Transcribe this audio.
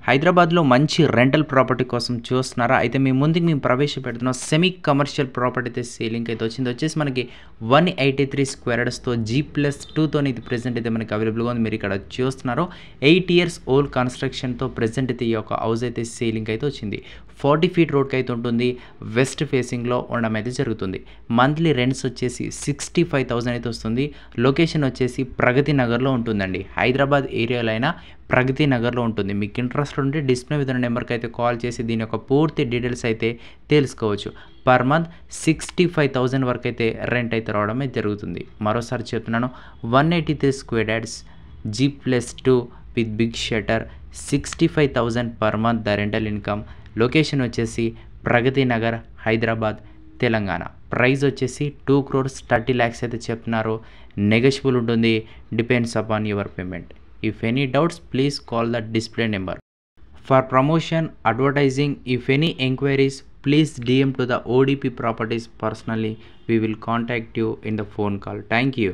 హైదరాబాద్లో మంచి rental property కోసం చూస్తున్నారా? అయితే మీ ముందుకు మేము ప్రవేశపెడుతున్న సెమీ కమర్షియల్ ప్రాపర్టీ అయితే సేలింగ్ అయితే వచ్చింది. వచ్చేసి మనకి 183 స్క్వేర్ యార్డ్స్‌తో G+2తోని ఇది ప్రెజెంట్ అయితే మనకి అవైలబుల్‌గా ఉంది. మీరు ఇక్కడ చూస్తున్నారు 8 ఇయర్స్ ఓల్డ్ కన్‌స్ట్రక్షన్‌తో ప్రెజెంట్ అయితే ఈ యొక్క హౌస్ అయితే సేలింగ్ అయితే వచ్చింది. 40 ఫీట్ రోడ్కి అయితే ఉంటుంది. వెస్ట్ ఫేసింగ్లో ఉండడం అయితే జరుగుతుంది. మంత్లీ రెంట్స్ వచ్చేసి 65,000 అయితే వస్తుంది. లొకేషన్ వచ్చేసి ప్రగతి నగర్లో ఉంటుందండి. హైదరాబాద్ ఏరియాలో అయినా ప్రగతి నగర్లో ఉంటుంది. మీకు ఇంట్రెస్ట్ ఉంటే డిస్ప్లే మీద ఉన్న నెంబర్కి అయితే కాల్ చేసి దీని యొక్క పూర్తి డీటెయిల్స్ అయితే తెలుసుకోవచ్చు. పర్ మంత్ 65,000 వరకు అయితే రెంట్ అయితే రావడమే జరుగుతుంది. మరోసారి చెప్తున్నాను 183 square yards G+2 with big shutter 65,000 per month the rental income. Location వచ్చేసి ప్రగతి నగర్ హైదరాబాద్ తెలంగాణ. ప్రైస్ వచ్చేసి 2,30 lakhs అయితే చెప్తున్నారు. నెగోషియబుల్ ఉంటుంది. Depends upon your payment. If any doubts, please call the display number. For promotion, advertising, if any enquiries, please DM to the ODP Properties personally. We will contact you in the phone call. Thank you.